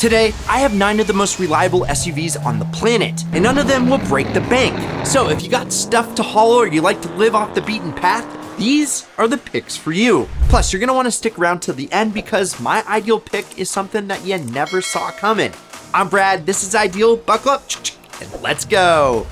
Today, I have 9 of the most reliable SUVs on the planet, and none of them will break the bank. So if you got stuff to haul or you like to live off the beaten path, these are the picks for you. Plus, you're gonna wanna stick around till the end because my ideal pick is something that you never saw coming. I'm Brad, this is Ideal, buckle up, and let's go.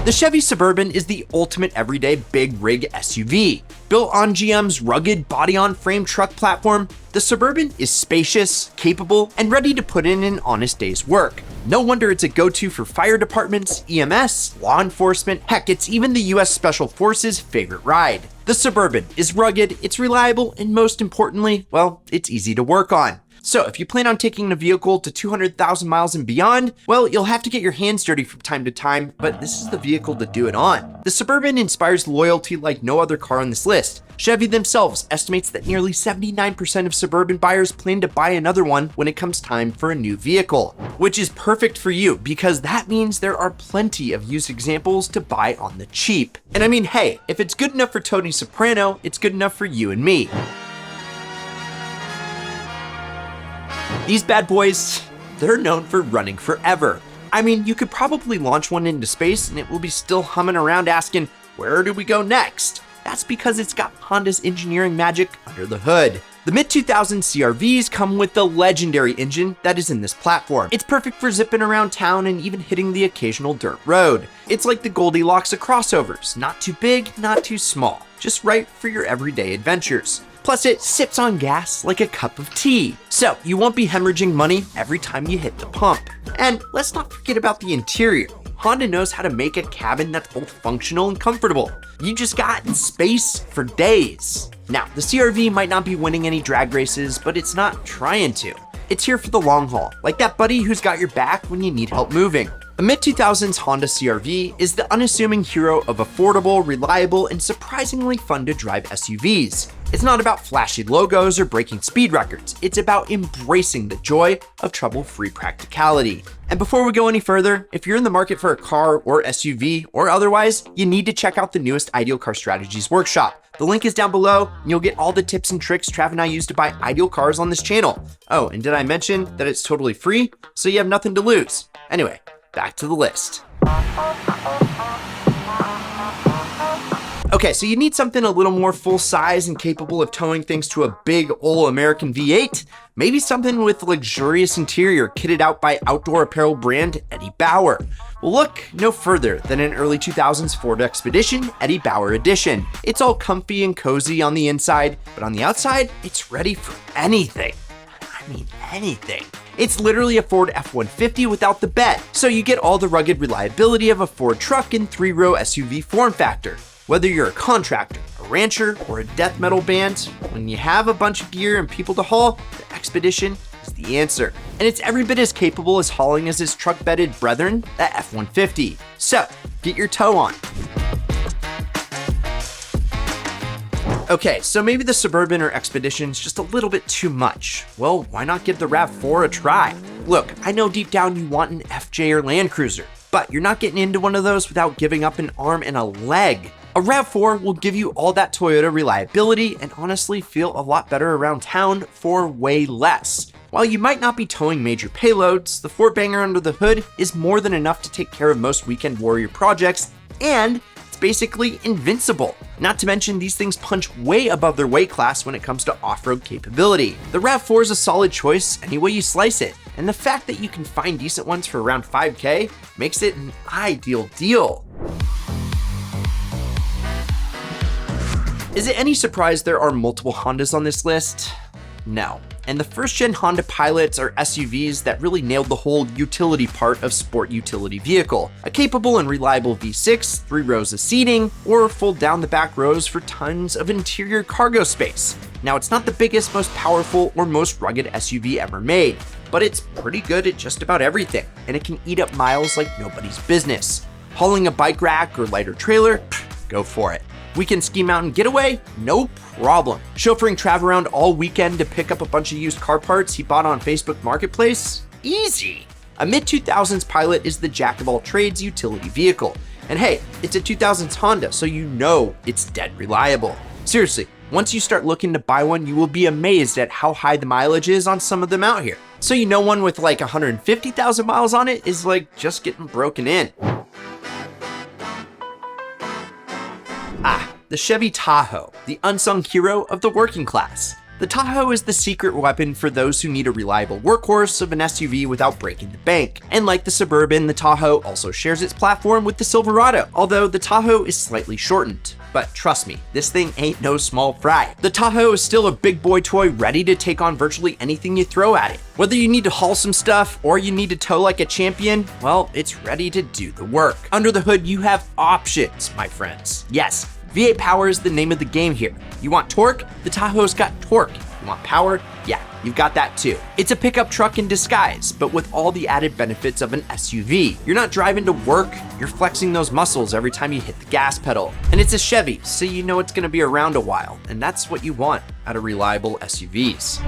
The Chevy Suburban is the ultimate everyday big rig SUV. Built on GM's rugged body-on-frame truck platform, the Suburban is spacious, capable, and ready to put in an honest day's work. No wonder it's a go-to for fire departments, EMS, law enforcement, heck, it's even the US Special Forces' favorite ride. The Suburban is rugged, it's reliable, and most importantly, well, it's easy to work on. So if you plan on taking the vehicle to 200,000 miles and beyond, well, you'll have to get your hands dirty from time to time, but this is the vehicle to do it on. The Suburban inspires loyalty like no other car on this list. Chevy themselves estimates that nearly 79% of Suburban buyers plan to buy another one when it comes time for a new vehicle, which is perfect for you because that means there are plenty of used examples to buy on the cheap. And I mean, hey, if it's good enough for Tony Soprano, it's good enough for you and me. These bad boys, they're known for running forever. I mean, you could probably launch one into space and it will be still humming around asking, where do we go next? That's because it's got Honda's engineering magic under the hood. The mid-2000s CR-Vs come with the legendary engine that is in this platform. It's perfect for zipping around town and even hitting the occasional dirt road. It's like the Goldilocks of crossovers, not too big, not too small, just right for your everyday adventures. Plus, it sips on gas like a cup of tea. So you won't be hemorrhaging money every time you hit the pump. And let's not forget about the interior. Honda knows how to make a cabin that's both functional and comfortable. You just got space for days. Now, the CR-V might not be winning any drag races, but it's not trying to. It's here for the long haul, like that buddy who's got your back when you need help moving. A mid-2000s Honda CR-V is the unassuming hero of affordable, reliable, and surprisingly fun to drive SUVs. It's not about flashy logos or breaking speed records. It's about embracing the joy of trouble-free practicality. And before we go any further, if you're in the market for a car or SUV or otherwise, you need to check out the newest Ideal Car Strategies workshop. The link is down below, and you'll get all the tips and tricks Trav and I use to buy ideal cars on this channel. Oh, and did I mention that it's totally free? So you have nothing to lose. Anyway, back to the list. Okay, so you need something a little more full size and capable of towing things to a big old American V8. Maybe something with luxurious interior kitted out by outdoor apparel brand Eddie Bauer. Well, look no further than an early 2000s Ford Expedition Eddie Bauer edition. It's all comfy and cozy on the inside, but on the outside, it's ready for anything. I mean, anything. It's literally a Ford F-150 without the bed, so you get all the rugged reliability of a Ford truck in 3-row SUV form factor. Whether you're a contractor, a rancher, or a death metal band, when you have a bunch of gear and people to haul, the Expedition is the answer. And it's every bit as capable as hauling as its truck-bedded brethren, the F-150. So, get your tow on. Okay, so maybe the Suburban or Expedition is just a little bit too much. Well, why not give the RAV4 a try? Look, I know deep down you want an FJ or Land Cruiser, but you're not getting into one of those without giving up an arm and a leg. A RAV4 will give you all that Toyota reliability and honestly feel a lot better around town for way less. While you might not be towing major payloads, the 4-banger under the hood is more than enough to take care of most weekend warrior projects, and it's basically invincible. Not to mention, these things punch way above their weight class when it comes to off-road capability. The RAV4 is a solid choice any way you slice it, and the fact that you can find decent ones for around $5K makes it an ideal deal. Is it any surprise there are multiple Hondas on this list? No. And the first-gen Honda Pilots are SUVs that really nailed the whole utility part of sport utility vehicle. A capable and reliable V6, 3 rows of seating, or fold down the back rows for tons of interior cargo space. Now, it's not the biggest, most powerful, or most rugged SUV ever made, but it's pretty good at just about everything, and it can eat up miles like nobody's business. Hauling a bike rack or lighter trailer? Go for it. Weekend ski mountain getaway? No problem. Chauffeuring Trav around all weekend to pick up a bunch of used car parts he bought on Facebook Marketplace? Easy. A mid-2000s Pilot is the jack-of-all-trades utility vehicle. And hey, it's a 2000s Honda, so you know it's dead reliable. Seriously, once you start looking to buy one, you will be amazed at how high the mileage is on some of them out here. So you know one with like 150,000 miles on it is like just getting broken in. The Chevy Tahoe, the unsung hero of the working class. The Tahoe is the secret weapon for those who need a reliable workhorse of an SUV without breaking the bank. And like the Suburban, the Tahoe also shares its platform with the Silverado, although the Tahoe is slightly shortened. But trust me, this thing ain't no small fry. The Tahoe is still a big boy toy ready to take on virtually anything you throw at it. Whether you need to haul some stuff or you need to tow like a champion, well, it's ready to do the work. Under the hood, you have options, my friends. Yes, V8 power is the name of the game here. You want torque? The Tahoe's got torque. You want power? Yeah, you've got that too. It's a pickup truck in disguise, but with all the added benefits of an SUV. You're not driving to work, you're flexing those muscles every time you hit the gas pedal. And it's a Chevy, so you know it's gonna be around a while, and that's what you want out of reliable SUVs.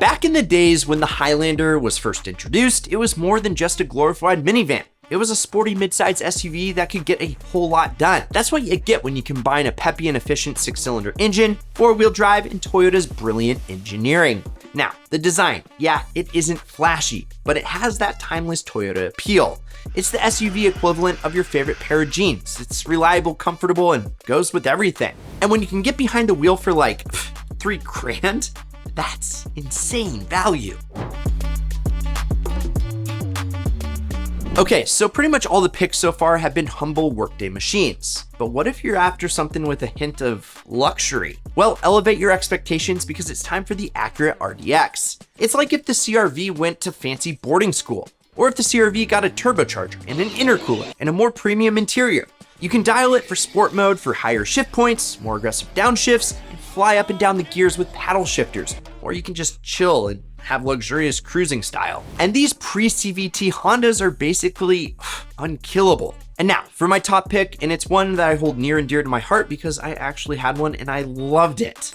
Back in the days when the Highlander was first introduced, it was more than just a glorified minivan. It was a sporty midsize SUV that could get a whole lot done. That's what you get when you combine a peppy and efficient 6-cylinder engine, 4-wheel drive, and Toyota's brilliant engineering. Now, the design, yeah, it isn't flashy, but it has that timeless Toyota appeal. It's the SUV equivalent of your favorite pair of jeans. It's reliable, comfortable, and goes with everything. And when you can get behind the wheel for like $3,000, that's insane value. Okay, so pretty much all the picks so far have been humble workday machines. But what if you're after something with a hint of luxury? Well, elevate your expectations because it's time for the Accurate RDX. It's like if the CR-V went to fancy boarding school, or if the CR-V got a turbocharger and an intercooler and a more premium interior. You can dial it for sport mode for higher shift points, more aggressive downshifts, and fly up and down the gears with paddle shifters, or you can just chill and have luxurious cruising style. And these pre-CVT Hondas are basically unkillable. And now for my top pick, and it's one that I hold near and dear to my heart because I actually had one and I loved it.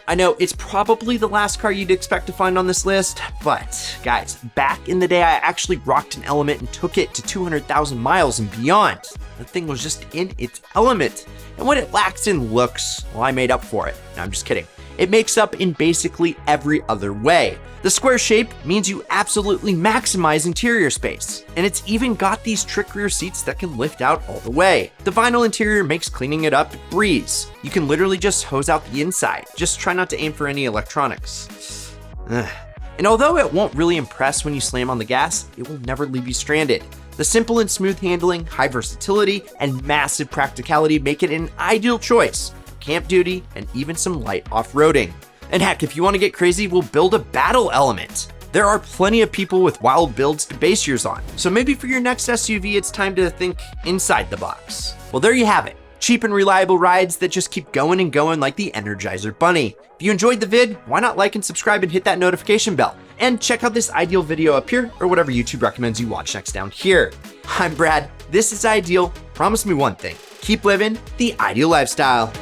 I know, it's probably the last car you'd expect to find on this list, but guys, back in the day, I actually rocked an Element and took it to 200,000 miles and beyond. The thing was just in its element. And what it lacks in looks, well, I made up for it. No, I'm just kidding. It makes up in basically every other way. The square shape means you absolutely maximize interior space. And it's even got these trick rear seats that can lift out all the way. The vinyl interior makes cleaning it up a breeze. You can literally just hose out the inside. Just try not to aim for any electronics. And although it won't really impress when you slam on the gas, it will never leave you stranded. The simple and smooth handling, high versatility, and massive practicality make it an ideal choice for camp duty and even some light off-roading. And heck, if you want to get crazy, we'll build a battle element. There are plenty of people with wild builds to base yours on. So maybe for your next SUV, it's time to think inside the box. Well, there you have it. Cheap and reliable rides that just keep going and going like the Energizer Bunny. If you enjoyed the vid, why not like and subscribe and hit that notification bell? And check out this Ideal video up here or whatever YouTube recommends you watch next down here. I'm Brad, this is Ideal. Promise me one thing, keep living the ideal lifestyle.